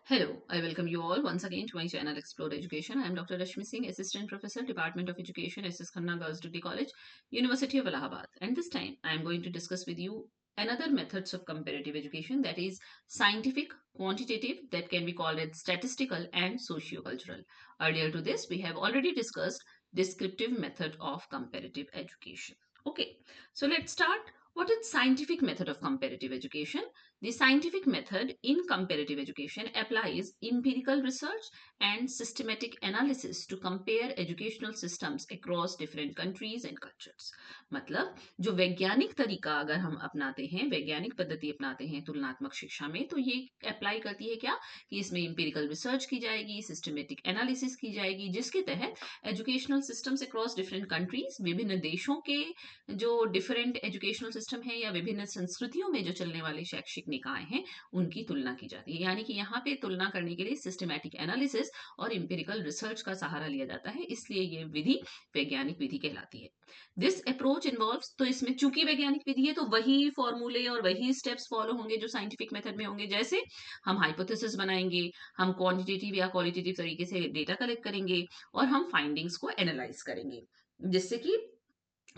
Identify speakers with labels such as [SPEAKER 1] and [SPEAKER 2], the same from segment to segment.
[SPEAKER 1] Hello, I welcome you all once again to my channel Explore Education. I am Dr. Rashmi Singh, Assistant Professor, Department of Education, SS Khanna Girls Degree College, University of Allahabad. And this time I am going to discuss with you another methods of comparative education, that is scientific, quantitative, that can be called as statistical and socio-cultural. Earlier to this, we have already discussed descriptive method of comparative education. Okay, so let's start. What is scientific method of comparative education? The scientific method in comparative education applies empirical research and systematic analysis to compare educational systems across different countries and cultures. मतलब जो वैज्ञानिक तरीका अगर हम अपनाते हैं, वैज्ञानिक पद्धति अपनाते हैं तुलनात्मक शिक्षा में, तो ये अप्लाई करती है क्या कि इसमें empirical रिसर्च की जाएगी, सिस्टमेटिक एनालिसिस की जाएगी, जिसके तहत educational systems across different countries, विभिन्न देशों के जो डिफरेंट एजुकेशनल सिस्टम है या विभिन्न संस्कृतियों में जो चलने वाले शैक्षिक निकाय हैं, उनकी तुलना की जाती है। यानी कि यहाँ पे तुलना करने के लिए सिस्टमैटिक एनालिसिस और एम्पिरिकल रिसर्च का सहारा लिया जाता है, इसलिए ये विधि वैज्ञानिक विधि कहलाती है। दिस अप्रोच इन्वॉल्व्स, तो इसमें चूंकि वैज्ञानिक विधि है तो वही फॉर्मूले और वही स्टेप्स फॉलो होंगे जो साइंटिफिक मेथड में होंगे। जैसे हम हाइपोथेसिस बनाएंगे, हम क्वांटिटेटिव या क्वालिटेटिव तरीके से डेटा कलेक्ट करेंगे और हम फाइंडिंग्स को एनालाइज करेंगे, जिससे कि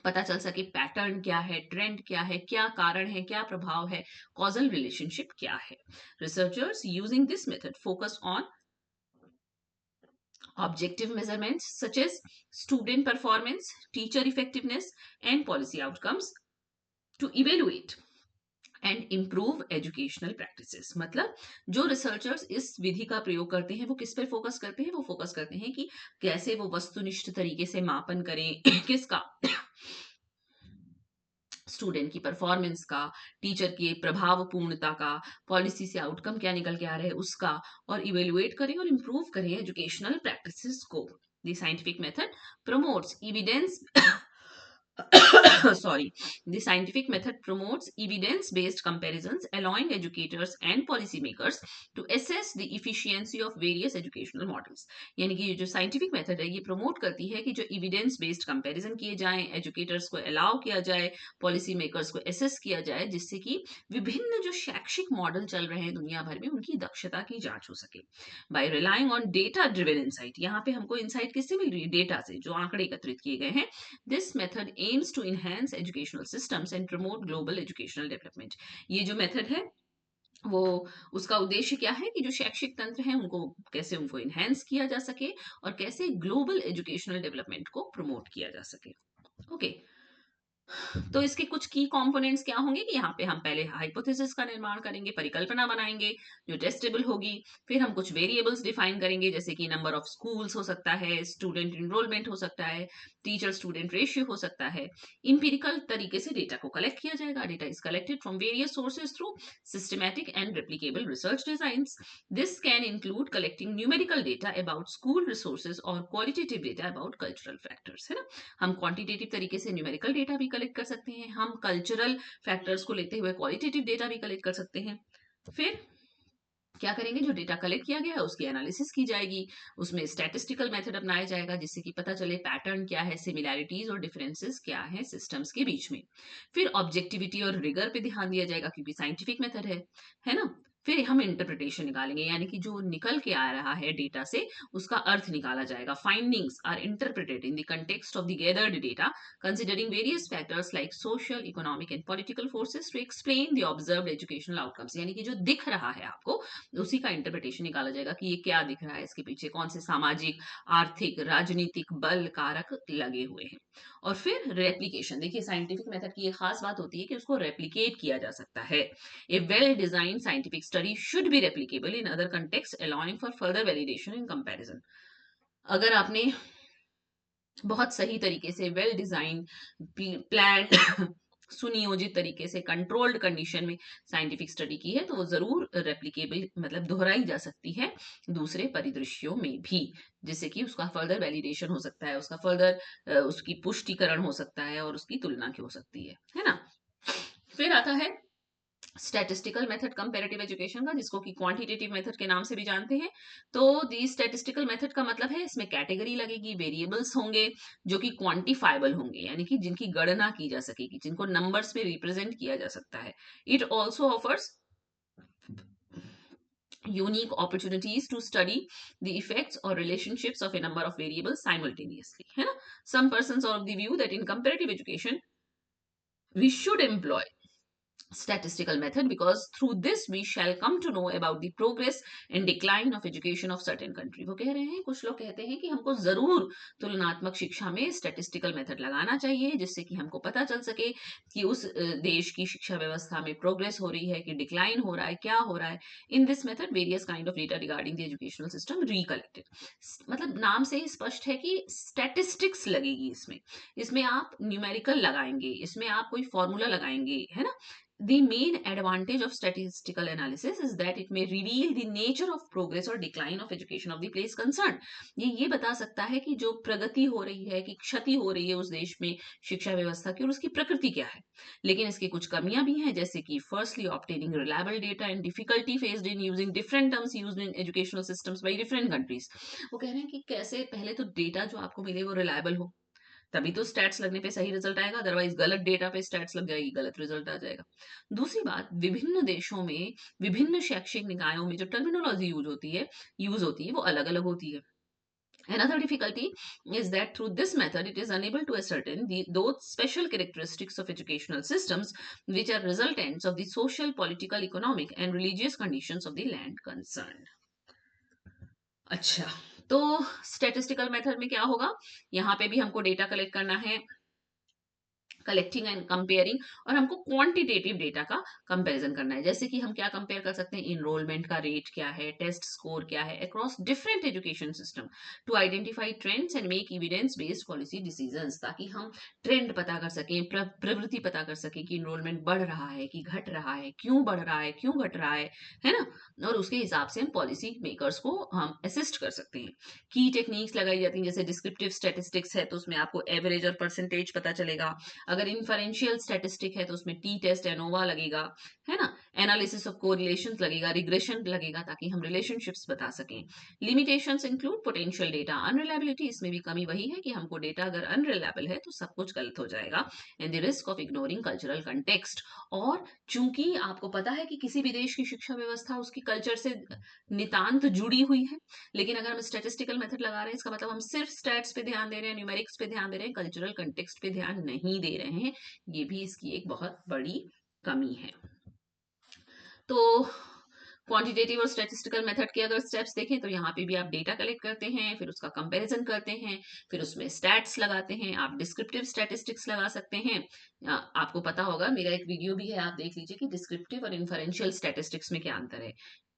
[SPEAKER 1] पता चल सके पैटर्न क्या है, ट्रेंड क्या है, क्या कारण है, क्या प्रभाव है, कॉजल रिलेशनशिप क्या है। Researchers using this method focus on objective measurements such as student performance, teacher effectiveness, and policy outcomes to evaluate and improve educational practices. मतलब जो रिसर्चर्स इस विधि का प्रयोग करते हैं वो किस पर फोकस करते हैं? वो फोकस करते हैं कि कैसे वो वस्तुनिष्ठ तरीके से मापन करें किसका, स्टूडेंट की परफॉर्मेंस का, टीचर की प्रभावपूर्णता का, पॉलिसी से आउटकम क्या निकल के आ रहा है उसका, और इवेल्युएट करें और इम्प्रूव करें एजुकेशनल प्रैक्टिसेस को। The scientific method promotes evidence sorry, the scientific method promotes evidence-based comparisons, allowing educators and policymakers to assess the efficiency of various educational models. यानी कि ये जो scientific method है ये promote करती है कि जो evidence-based comparison किए जाएं, educators को allow किया जाए, policymakers को assess किया जाए, जिससे कि विभिन्न जो शैक्षिक मॉडल चल रहे हैं दुनिया भर में उनकी दक्षता की जांच हो सके। By relying on data-driven insight, यहाँ पे हमको insight किससे मिल रही है? डेटा से, जो आंकड़े एकत्रित किए गए हैं। This method aims to enhance educational systems and promote global educational development. ये जो मेथड है वो, उसका उद्देश्य क्या है कि जो शैक्षिक तंत्र है उनको कैसे उनको इनहेंस किया जा सके और कैसे ग्लोबल एजुकेशनल डेवलपमेंट को प्रमोट किया जा सके। ओके, तो इसके कुछ की कंपोनेंट्स क्या होंगे कि यहाँ पे हम पहले हाइपोथेसिस का निर्माण करेंगे, परिकल्पना बनाएंगे जो टेस्टेबल होगी, फिर हम कुछ वेरिएबल्स डिफाइन करेंगे जैसे कि नंबर ऑफ स्कूल्स हो सकता है, स्टूडेंट इनरोलमेंट हो सकता है, टीचर स्टूडेंट रेशियो हो सकता है। इंपिरिकल तरीके से डेटा को कलेक्ट किया जाएगा। Data is collected from various sources through systematic and replicable research designs. This can include collecting numerical data about school resources और qualitative data about cultural factors, है ना। हम क्वांटिटेटिव तरीके से न्यूमेरिकल डेटा भी कलेक्ट कर सकते हैं, हम कल्चरल फैक्टर्स को लेते हुए क्वालिटेटिव डेटा भी कलेक्ट कर सकते हैं। फिर क्या करेंगे, जो डेटा कलेक्ट किया गया है उसकी एनालिसिस की जाएगी, उसमें स्टैटिस्टिकल मेथड अपनाया जाएगा जिससे कि पता चले पैटर्न क्या है, सिमिलैरिटीज और डिफरेंसेस क्या है सिस्टम्स के बीच में। फिर ऑब्जेक्टिविटी और रिगर पे ध्यान दिया जाएगा क्योंकि साइंटिफिक मेथड है ना। फिर हम इंटरप्रिटेशन निकालेंगे, यानी कि जो निकल के आ रहा है डेटा से उसका अर्थ निकाला जाएगा। Findings are interpreted in the context of the gathered data, considering various factors like social, economic and political forces to explain the observed educational outcomes। यानी कि जो दिख रहा है आपको उसी का इंटरप्रिटेशन निकाला जाएगा कि ये क्या दिख रहा है, इसके पीछे कौन से सामाजिक, आर्थिक, राजनीतिक बल कारक लगे हुए हैं। और फिर रेप्लिकेशन, देखिए साइंटिफिक मेथड की ये खास बात होती है कि उसको रेप्लिकेट किया जा सकता है। A well design scientific study should be replicable in other context, allowing for further validation in comparison. अगर आपने बहुत सही तरीके से वेल डिजाइन, प्लान सुनियोजित तरीके से कंट्रोल्ड कंडीशन में साइंटिफिक स्टडी की है तो वो जरूर रेप्लिकेबल, मतलब दोहराई जा सकती है दूसरे परिदृश्यों में भी, जिससे कि उसका फर्दर वैलिडेशन हो सकता है, उसका फर्दर उसकी पुष्टिकरण हो सकता है और उसकी तुलना की हो सकती है ना। फिर आता है स्टैटिस्टिकल मेथड कंपैरेटिव एजुकेशन का, जिसको कि क्वांटिटेटिव मेथड के नाम से भी जानते हैं। तो दी स्टैटिस्टिकल मेथड का मतलब है इसमें कैटेगरी लगेगी, वेरिएबल्स होंगे जो कि क्वांटिफाइबल होंगे, यानी कि जिनकी गणना की जा सकेगी, जिनको नंबर्स में रिप्रेजेंट किया जा सकता है। It also offers unique opportunities to study the effects or relationships of a number of variables simultaneously, है ना. Some persons are of the view that in comparative education we should employ statistical method because through this we shall come to know about the progress and decline of education of certain country. वो कह रहे हैं, कुछ लोग कहते हैं कि हमको जरूर तुलनात्मक शिक्षा में स्टैटिस्टिकल मेथड लगाना चाहिए जिससे कि हमको पता चल सके कि उस देश की शिक्षा व्यवस्था में प्रोग्रेस हो रही है कि डिक्लाइन हो रहा है, क्या हो रहा है. In this method various kind of data regarding the educational system recollected. मतलब नाम से ही स्पष्ट है कि स्टैटिस्टिक्स लगेगी इसमें. इसमें आप न्यूमेरिकल लगाएंगे, इसमें आप कोई फॉर्मूला लगाएंगे, है ना. The main advantage of statistical analysis is that it may reveal the nature of progress or decline of education of the place concerned. ये बता सकता है कि जो प्रगति हो रही है, कि क्षति हो रही है उस देश में शिक्षा व्यवस्था की, और उसकी प्रकृति क्या है. लेकिन इसकी कुछ कमियां भी हैं, जैसे कि firstly obtaining reliable data and difficulty faced in using different terms used in educational systems by different countries. वो कह रहे हैं कि कैसे पहले तो डेटा जो आपको मिले वो रिलायबल हो, तभी तो स्टैट्स लगने पे सही रिजल्ट आएगा, अदरवाइज गलत डेटा पे स्टैट्स लग जाएगी, गलत रिजल्ट आ जाएगा. दूसरी बात, विभिन्न देशों में विभिन्न शैक्षिक निकायों में जो टर्मिनोलॉजी यूज होती है वो अलग अलग होती है. Another difficulty is that through this method it is unable to ascertain those special characteristics of educational systems which are resultants of the social, political, economic and religious conditions of the land concerned. अच्छा, तो statistical method में क्या होगा, यहाँ पे भी हमको data collect करना है, कलेक्टिंग एंड कंपेयरिंग, और हमको क्वांटिटेटिव डेटा का कंपैरिजन करना है. जैसे कि हम क्या कंपेयर कर सकते हैं, इनरोलमेंट का रेट क्या है, टेस्ट स्कोर क्या है across different education system, to identify trends and make evidence based policy decisions, ताकि हम ट्रेंड पता कर सकें, प्रवृत्ति पता कर सकें कि इनरोलमेंट बढ़ रहा है कि घट रहा है, क्यों बढ़ रहा है, क्यों घट रहा है ना. और उसके हिसाब से हम पॉलिसी मेकर्स को हम असिस्ट कर सकते हैं. की टेक्निक्स लगाई जाती हैं, जैसे डिस्क्रिप्टिव स्टैटिस्टिक्स है तो उसमें आपको एवरेज और परसेंटेज पता चलेगा. अगर इन्फरेंशियल स्टैटिस्टिक है तो उसमें टी टेस्ट, एनोवा लगेगा, है ना. एनालिसिस ऑफ कोरिलेशंस लगेगा, रिग्रेशन लगेगा, ताकि हम रिलेशनशिप्स बता सकें. लिमिटेशंस इंक्लूड पोटेंशियल डेटा अनरिलायबिलिटी, इसमें भी कमी वही है कि हमको डेटा अगर अनरिलायबल है तो सब कुछ गलत हो जाएगा. And the risk of ignoring cultural context, और चूंकि आपको पता है कि किसी भी देश की शिक्षा व्यवस्था उसकी कल्चर से नितांत जुड़ी हुई है, लेकिन अगर हम स्टैटिस्टिकल मेथड लगा रहे हैं इसका मतलब हम सिर्फ स्टैट्स पे ध्यान दे रहे हैं, न्यूमेरिक्स पे ध्यान दे रहे हैं, कल्चरल कंटेक्स्ट पे ध्यान नहीं दे रहे हैं. ये भी इसकी एक बहुत बड़ी कमी है. तो क्वांटिटेटिव और स्टैटिस्टिकल मेथड के अगर स्टेप्स देखें तो यहाँ पे भी आप डेटा कलेक्ट करते हैं, फिर उसका कंपैरिजन करते हैं, फिर उसमें स्टैट्स लगाते हैं, आप डिस्क्रिप्टिव स्टैटिस्टिक्स लगा सकते हैं. आपको पता होगा, मेरा एक वीडियो भी है, आप देख लीजिए कि डिस्क्रिप्टिव और इन्फरेंशियल स्टैटिस्टिक्स में क्या अंतर है.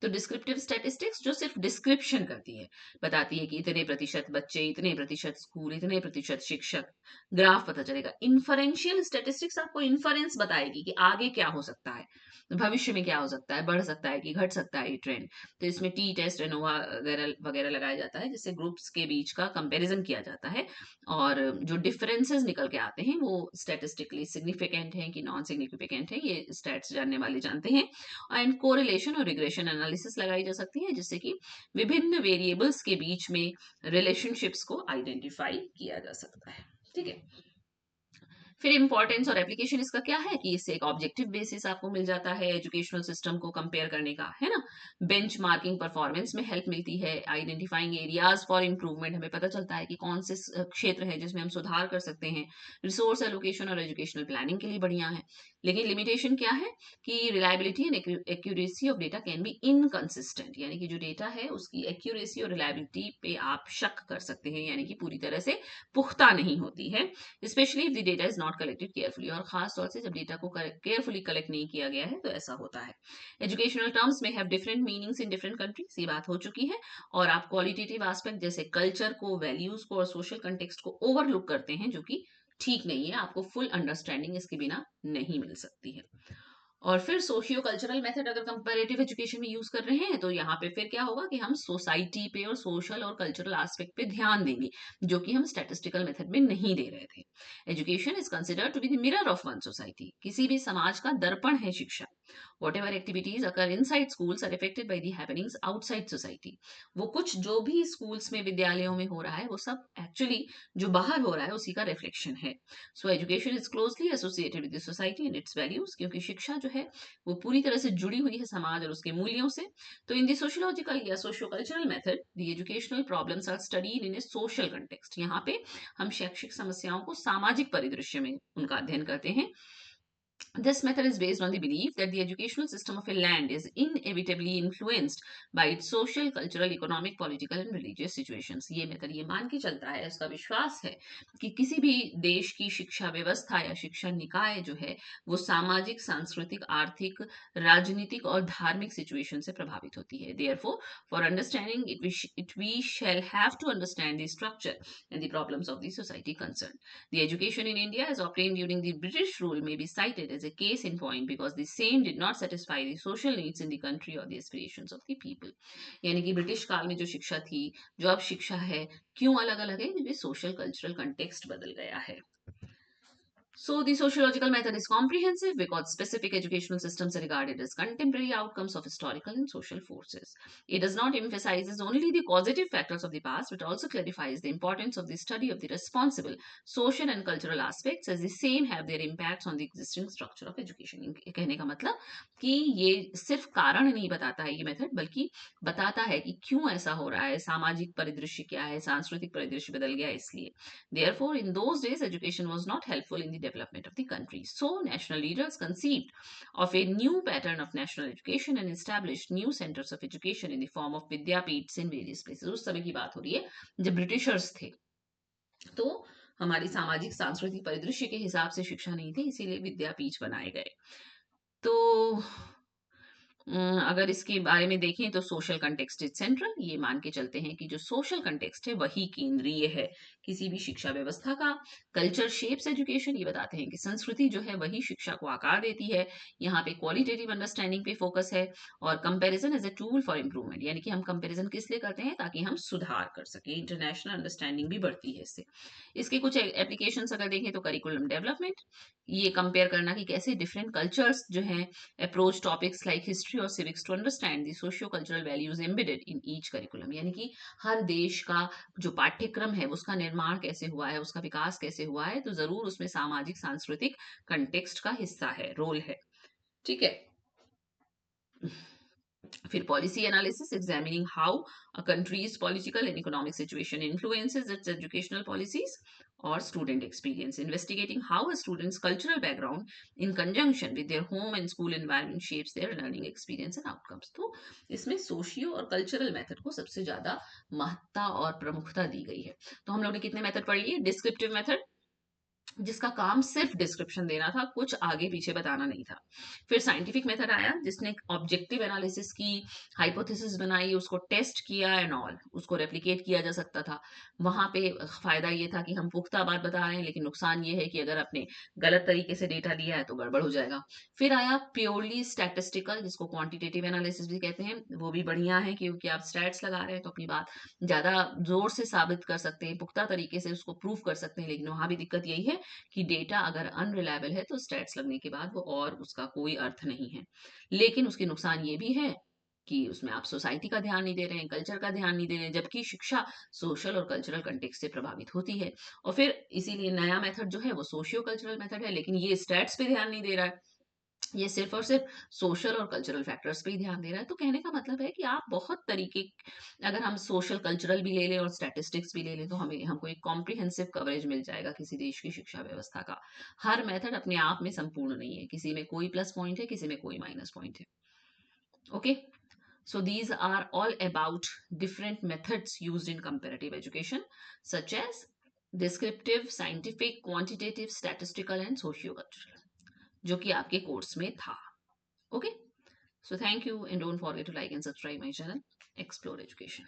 [SPEAKER 1] तो डिस्क्रिप्टिव स्टैटिस्टिक्स जो सिर्फ डिस्क्रिप्शन करती है, बताती है कि इतने प्रतिशत बच्चे, इतने प्रतिशत स्कूल, इतने प्रतिशत शिक्षक, ग्राफ पता चलेगा. इन्फरेंशियल स्टैटिस्टिक्स आपको इन्फरेंस बताएगी कि आगे क्या हो सकता है, भविष्य में क्या हो सकता है, बढ़ सकता है कि घट सकता है ये ट्रेंड. तो इसमें टी टेस्ट, एनोवा वगैरह वगैरह लगाया जाता है, जिससे ग्रुप्स के बीच का कंपैरिजन किया जाता है, और जो डिफरेंसेस निकल के आते हैं वो स्टैटिस्टिकली सिग्निफिकेंट है कि नॉन सिग्निफिकेंट है, ये स्टैट्स जानने वाले जानते हैं. एंड कोरिलेशन और रिग्रेशन एनालिसिस लगाई जा सकती है, जिससे कि विभिन्न वेरिएबल्स के बीच में रिलेशनशिप्स को आइडेंटिफाई किया जा सकता है. ठीक है. फिर इंपॉर्टेंस और एप्लीकेशन इसका क्या है कि इससे एक ऑब्जेक्टिव बेसिस आपको मिल जाता है एजुकेशनल सिस्टम को कंपेयर करने का, है ना. बेंच मार्किंग परफॉर्मेंस में हेल्प मिलती है, आइडेंटिफाइंग एरियाज फॉर इम्प्रूवमेंट, हमें पता चलता है कि कौन से क्षेत्र है जिसमें हम सुधार कर सकते हैं. रिसोर्स एलोकेशन और एजुकेशनल प्लानिंग के लिए बढ़िया है. लेकिन लिमिटेशन क्या है कि reliability and accuracy of data can be inconsistent, यानी कि जो डेटा है उसकी एक्यूरेसी और रिलायबिलिटी पे आप शक कर सकते हैं, यानी कि पूरी तरह से पुख्ता नहीं होती है, specially if the data is not collected carefully, और खास तौर से जब डेटा को केयरफुली कलेक्ट नहीं किया गया है तो ऐसा होता है. एजुकेशनल टर्म्स में have different meanings in different countries, ये बात हो चुकी है. और आप क्वालिटेटिव एस्पेक्ट जैसे कल्चर को, वैल्यूज को और सोशल कंटेक्स्ट को ओवरलुक करते हैं, जो कि ठीक नहीं है. आपको फुल अंडरस्टैंडिंग इसके बिना नहीं मिल सकती है. और फिर सोशियो कल्चरल मेथड अगर कंपैरेटिव एजुकेशन में यूज कर रहे हैं तो यहाँ पे फिर क्या होगा कि हम सोसाइटी पे और सोशल और कल्चरल एस्पेक्ट पे ध्यान देंगे, जो कि हम स्टैटिस्टिकल मेथड में नहीं दे रहे थे. Education is considered to be the mirror of one society, किसी भी समाज का दर्पण है शिक्षा. Whatever activities occur inside schools are affected by the happenings outside society. वो कुछ जो भी schools में विद्यालयों में हो रहा है वो सब actually जो बाहर हो रहा है उसी का reflection है. So education is closely associated with the society and its values, क्योंकि शिक्षा जो है वो पूरी तरह से जुड़ी हुई है समाज और उसके मूल्यों से. तो in the sociological या socio-cultural method, the educational problems are studied in a social context. यहाँ पे हम शैक्षिक समस्याओं को सामाजिक परिदृश्य में उनका अध्ययन करते हैं. This method is based on the belief that the educational system of a land is inevitably influenced by its social, cultural, economic, political and religious situations. ये मेथड ये मान के चलता है, इसका विश्वास है कि किसी भी देश की शिक्षा व्यवस्था या शिक्षा निकाय जो है वो सामाजिक, सांस्कृतिक, आर्थिक, राजनीतिक और धार्मिक सिचुएशन से प्रभावित होती है. Therefore, for understanding it we shall have to understand the structure and the problems of the society concerned. The education in India as obtained during the British rule may be cited as a case in point because the same did not satisfy the social needs in the country or the aspirations of the people. यानी कि British काल में जो शिक्षा थी, जो अब शिक्षा है, क्यों अलग अलग है? क्योंकि सोशल कल्चरल कंटेक्स्ट बदल गया है. So the sociological method is comprehensive because specific educational systems are regarded as contemporary outcomes of historical and social forces. It does not emphasize only the causative factors of the past, but also clarifies the importance of the study of the responsible social and cultural aspects, as the same have their impacts on the existing structure of education. कहने का मतलब कि ये सिर्फ कारण नहीं बताता है ये मेथड, बल्कि बताता है कि क्यों ऐसा हो रहा है, सामाजिक परिदृश्य क्या है, सांस्कृतिक परिदृश्य बदल गया इसलिए. Therefore, in those days, education was not helpful in the development of the country. So, national leaders conceived of a new pattern of national education and established new centers of education in the form of Vidyapeeths in various places. उस समय की बात हो रही है जब Britishers थे, तो हमारी सामाजिक सांस्कृतिक परिदृश्य के हिसाब से शिक्षा नहीं थी, इसीलिए विद्यापीठ बनाए गए. तो अगर इसके बारे में देखें तो सोशल कंटेक्स्ट इज सेंट्रल. ये मान के चलते हैं कि जो सोशल कंटेक्स्ट है वही केंद्रीय है किसी भी शिक्षा व्यवस्था का. कल्चर शेप्स एजुकेशन, ये बताते हैं कि संस्कृति जो है वही शिक्षा को आकार देती है. यहाँ पे क्वालिटेटिव अंडरस्टैंडिंग पे फोकस है और comparison as a tool for improvement, यानी कि हम कंपैरिजन किस लिए करते हैं? ताकि हम सुधार कर सके. इंटरनेशनल अंडरस्टैंडिंग भी बढ़ती है इससे. इसके कुछ एप्लीकेशंस अगर देखें तो करिकुलम डेवलपमेंट, ये कंपेयर करना कि कैसे डिफरेंट कल्चर्स जो हैं approach topics like history or civics to understand the socio-cultural values embedded in each curriculum. यानी कि हर देश का जो पाठ्यक्रम है उसका निर्माण कैसे हुआ है, उसका विकास कैसे हुआ है, तो जरूर उसमें सामाजिक सांस्कृतिक कंटेक्स्ट का हिस्सा है, रोल है. ठीक है. फिर policy analysis, examining how a country's political and economic situation influences its educational policies और student experience, investigating how a student's cultural background in conjunction with their home and school environment shapes their learning experience and outcomes. तो इसमें socio और cultural method को सबसे ज्यादा महत्ता और प्रमुखता दी गई है. तो हम लोग ने कितने मेथड पढ़ लिए? डिस्क्रिप्टिव मेथड, जिसका काम सिर्फ डिस्क्रिप्शन देना था, कुछ आगे पीछे बताना नहीं था. फिर साइंटिफिक मेथड आया जिसने ऑब्जेक्टिव एनालिसिस की, हाइपोथेसिस बनाई, उसको टेस्ट किया एंड ऑल, उसको रेप्लिकेट किया जा सकता था. वहां पे फायदा ये था कि हम पुख्ता बात बता रहे हैं, लेकिन नुकसान ये है कि अगर आपने गलत तरीके से डेटा दिया है तो गड़बड़ हो जाएगा. फिर आया प्योरली स्टैटिस्टिकल, जिसको क्वांटिटेटिव एनालिसिस भी कहते हैं. वो भी बढ़िया है क्योंकि आप स्टैट्स लगा रहे हैं तो अपनी बात ज्यादा जोर से साबित कर सकते हैं, पुख्ता तरीके से उसको प्रूव कर सकते हैं. लेकिन वहां भी दिक्कत यही है कि डेटा अगर अनरिलायबल है तो स्टैट्स लगने के बाद वो और उसका कोई अर्थ नहीं है. लेकिन उसके नुकसान ये भी है कि उसमें आप सोसाइटी का ध्यान नहीं दे रहे हैं, कल्चर का ध्यान नहीं दे रहे हैं, जबकि शिक्षा सोशल और कल्चरल कंटेक्स्ट से प्रभावित होती है. और फिर इसीलिए नया मेथड जो है वो सोशियो कल्चरल मेथड है, लेकिन ये स्टैट्स पे ध्यान नहीं दे रहा है, ये सिर्फ और सिर्फ सोशल और कल्चरल फैक्टर्स पे ही ध्यान दे रहा है. तो कहने का मतलब है कि आप बहुत तरीके, अगर हम सोशल कल्चरल भी ले लें और स्टैटिस्टिक्स भी ले लें तो हमें हमको एक कॉम्प्रिहेंसिव कवरेज मिल जाएगा किसी देश की शिक्षा व्यवस्था का. हर मेथड अपने आप में संपूर्ण नहीं है, किसी में कोई प्लस पॉइंट है, किसी में कोई माइनस पॉइंट है. Okay. So these are all about different methods used in comparative education, such as descriptive, scientific, quantitative, statistical and socio-cultural, जो कि आपके कोर्स में था. Okay. So thank you and don't forget to like and subscribe my channel, Explore Education.